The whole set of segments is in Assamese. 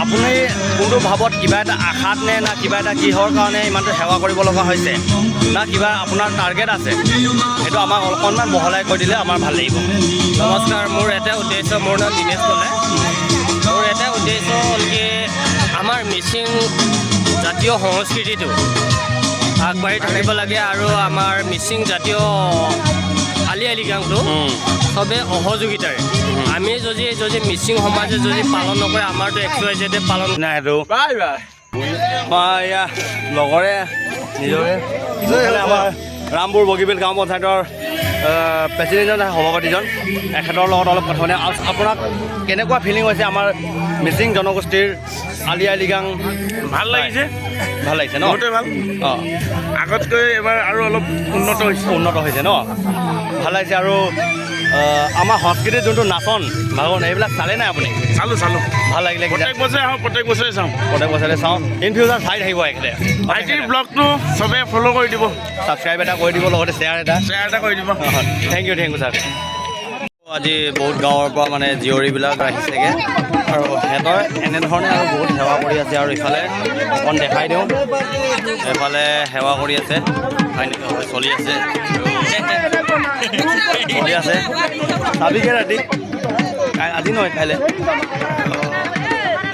আপুনি কোনটো ভাৱত কিবা এটা আশাত নে না কিবা এটা কিহৰ কাৰণে ইমানটো সেৱা কৰিব লগা হৈছে না কিবা আপোনাৰ টাৰ্গেট আছে সেইটো আমাক অকণমান বহলাই কৈ দিলে আমাৰ ভাল লাগিব। নমস্কাৰ, মোৰ এটা উদ্দেশ্য, মোৰ নাম দিনেশ কলে। মোৰ এটা উদ্দেশ্য হ'ল কি আমাৰ মিচিং জাতীয় সংস্কৃতিটো আগবাঢ়ি থাকিব লাগে আৰু আমাৰ মিচিং জাতীয় আলি আই লৃগাংটো চবে সহযোগিতাৰে আমি যদি মিচিং সমাজে যদি পালন নকৰে আমাৰতো XYZ পালন নাই সেইটো আমাৰ এয়া লগৰে নিজৰে আমাৰ ৰামপুৰ বগীবিল গাঁও পঞ্চায়তৰ প্ৰেচিডেণ্ট সভাপতিজন এখেতৰ লগত অলপ কথা মানে আপোনাক কেনেকুৱা ফিলিং হৈছে আমাৰ মিচিং জনগোষ্ঠীৰ আলি আই লৃগাং? ভাল লাগিছে, ভাল লাগিছে ন? বহুতেই ভাল। অঁ, আগতকৈ এবাৰ আৰু অলপ উন্নত হৈছে ন? ভাল লাগিছে। আৰু আমাৰ সংস্কৃতিৰ যোনটো নাচন ভাগন এইবিলাক চালে নাই আপুনি? চালোঁ ভাল লাগিলে। প্ৰত্যেক বছৰে আহোঁ, প্ৰত্যেক বছৰে চাওঁ। প্ৰত্যেক বছৰে চাওঁ। ইন ফিউচাৰ চাই থাকিব এখেতে। ভাইটিৰ ব্লগটো চবে ফ'ল' কৰি দিব, ছাবস্ক্ৰাইব এটা কৰি দিব, লগতে শ্বেয়াৰ শ্বেয়াৰ এটা কৰি দিব। Thank you sir. আজি বহুত গাঁৱৰ পৰা মানে জীয়ৰীবিলাক আহিছেগৈ আৰু সিহঁতৰ এনেধৰণে আৰু বহুত সেৱা কৰি আছে। আৰু ইফালে অকণ দেখাই দিওঁ, এফালে সেৱা কৰি আছে, চলি আছে চাবিকে ৰাতি আজি নহয় কাইলৈ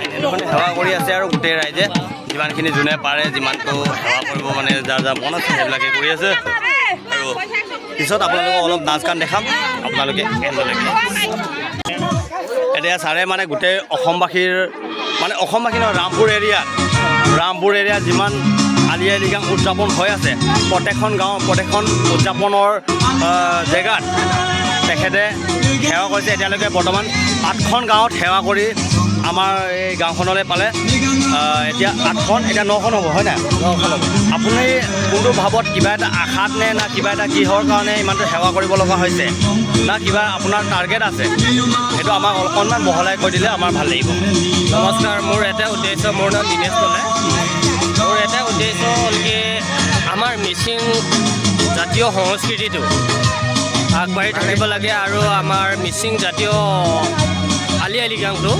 এনেধৰণে সেৱা কৰি আছে। আৰু গোটেই ৰাইজে যিমানখিনি যোনে পাৰে যিমানটো সেৱা কৰিব মানে যাৰ যাৰ মন আছে সেইবিলাকে কৰি আছে। আৰু পিছত আপোনালোকক অলপ নাচ গান দেখাম, আপোনালোকে এনজয়লৈকে। এতিয়া ছাৰে মানে গোটেই অসমবাসীৰ মানে অসমবাসী নহয় ৰামপুৰ এৰিয়াত যিমান আলি আই লৃগাং উদযাপন হৈ আছে প্ৰত্যেকখন গাঁও প্ৰত্যেকখন উদযাপনৰ জেগাত তেখেতে সেৱা কৰিছে। এতিয়ালৈকে বৰ্তমান 8খন গাঁৱত সেৱা কৰি আমাৰ এই গাঁওখনলৈ পালে। এতিয়া 8খন, এতিয়া 9খন হ'ব, হয় নাই? 9খন হ'ব। আপুনি কোনটো ভাৱত কিবা এটা আশাত নে না কিবা এটা কিহৰ কাৰণে ইমানটো সেৱা কৰিব লগা হৈছে না কিবা আপোনাৰ টাৰ্গেট আছে সেইটো আমাক অকণমান বহলাই কৈ দিলে আমাৰ ভাল লাগিব। নমস্কাৰ, মোৰ এটা উদ্দেশ্য, মোৰ নাম দিনেশ কলে। মোৰ এটা উদ্দেশ্য হ'ল কি আমাৰ মিচিং জাতীয় সংস্কৃতিটো আগবাঢ়ি থাকিব লাগে আৰু আমাৰ মিচিং জাতীয় আলি আই লৃগাংটো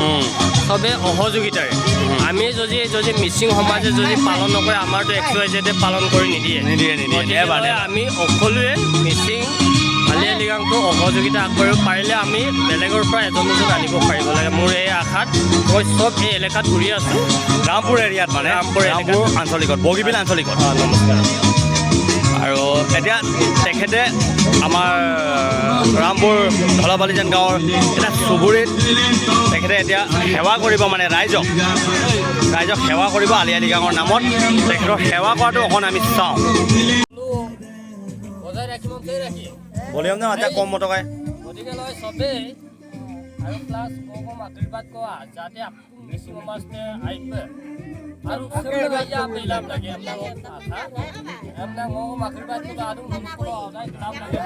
চবে সহযোগিতাৰে আমি যদি মিচিং সমাজে যদি পালন নকৰে আমাৰতো XYZ পালন কৰি নিদিয়ে। আমি সকলোৱে মিচিং আলি আই লৃগাংটো সহযোগিতা আগবাঢ়িব পাৰিলে আমি বেলেগৰ পৰা এজন দুজন আনিব পাৰিব লাগে। মোৰ এই আশাত মই চব এই এলেকাত ঘূৰি আছোঁ, ৰামপুৰ এৰিয়াত মানে ৰামপুৰ আঞ্চলিকত বগীবিল আঞ্চলিকত। নমস্কাৰ। আৰু এতিয়া তেখেতে আমাৰ ৰামপুৰ ঢলাবালিজান গাঁৱৰ এটা চুবুৰীত তেখেতে এতিয়া সেৱা কৰিব মানে ৰাইজক সেৱা কৰিব আলি আই লৃগাঙৰ নামত। তেখেতৰ সেৱা কৰাটো অকণ আমি চাওঁ। ভলিউম ন এতিয়া কম মটকাই গতিকে লয় চবেই আৰু প্লাছ কম আশীৰ্বাদ কৰা যাতে মিচিং সমাজে আহিবে আৰু semuanya bilang lagi emang mau maghribat juga aduh kalau ada hitam lagi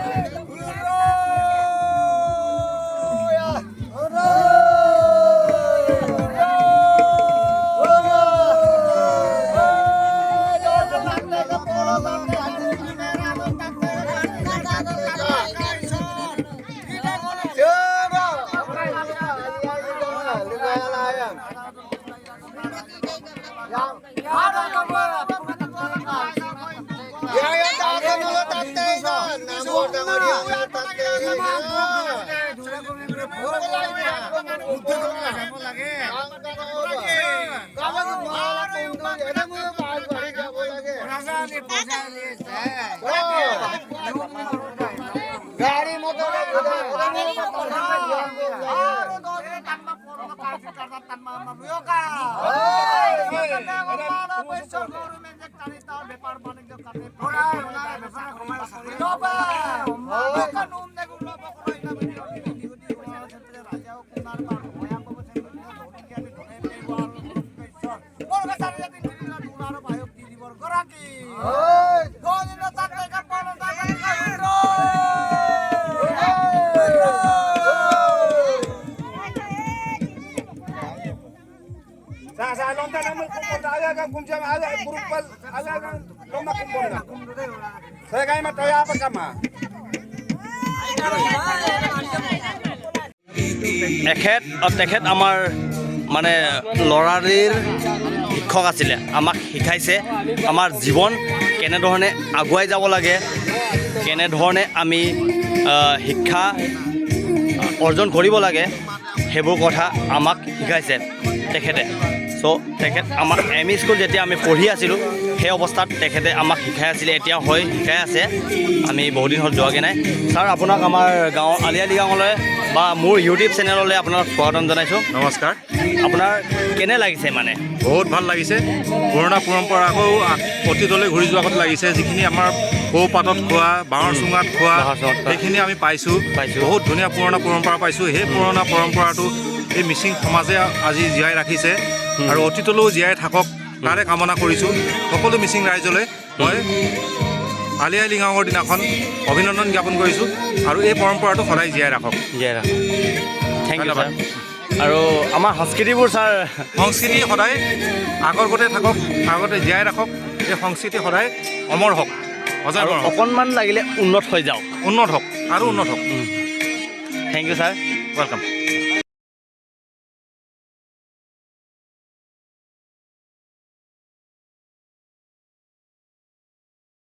তেখেত আমাৰ মানে ল'ৰালিৰ শিক্ষক আছিলে আমাক শিকাইছে আমাৰ জীৱন কেনেধৰণে আগুৱাই যাব লাগে কেনেধৰণে আমি শিক্ষা অৰ্জন কৰিব লাগে সেইবোৰ কথা আমাক শিকাইছে তেখেতে চ' তেখেত আমাৰ এম ই স্কুল যেতিয়া আমি পঢ়ি আছিলোঁ সেই অৱস্থাত তেখেতে আমাক শিকাই আছিলে এতিয়া হয় শিকাই আছে আমি বহুদিন হ'ল যোৱাগৈ নাই ছাৰ আপোনাক আমাৰ গাঁৱৰ আলি গাঁৱলৈ বা মোৰ ইউটিউব চেনেললৈ আপোনাক স্বাগতম জনাইছোঁ নমস্কাৰ আপোনাৰ কেনে লাগিছে মানে বহুত ভাল লাগিছে পুৰণা পৰম্পৰা আকৌ অতীতলৈ ঘূৰি যোৱাত লাগিছে যিখিনি আমাৰ কৌপাতত খোৱা বাঁহৰ চুঙাত খোৱা সেইখিনি আমি পাইছোঁ বহুত ধুনীয়া পুৰণা পৰম্পৰা পাইছোঁ সেই পুৰণা পৰম্পৰাটো এই মিচিং সমাজে আজি জীয়াই ৰাখিছে আৰু অতীতলৈও জীয়াই থাকক তাৰে কামনা কৰিছোঁ সকলো মিচিং ৰাইজলৈ মই আলি আই লৃগাঙৰ দিনাখন অভিনন্দন জ্ঞাপন কৰিছোঁ আৰু এই পৰম্পৰাটো সদায় জীয়াই ৰাখক থেংক ইউ ছাৰ আৰু আমাৰ সংস্কৃতিবোৰ ছাৰ সংস্কৃতি সদায় আগৰগতে থাকক আগতে জীয়াই ৰাখক এই সংস্কৃতি সদায় অমৰ হওক সজাই আৰু হওক অকণমান লাগিলে উন্নত হৈ যাওক উন্নত হওক আৰু উন্নত হওক থেংক ইউ ছাৰ ৱেলকাম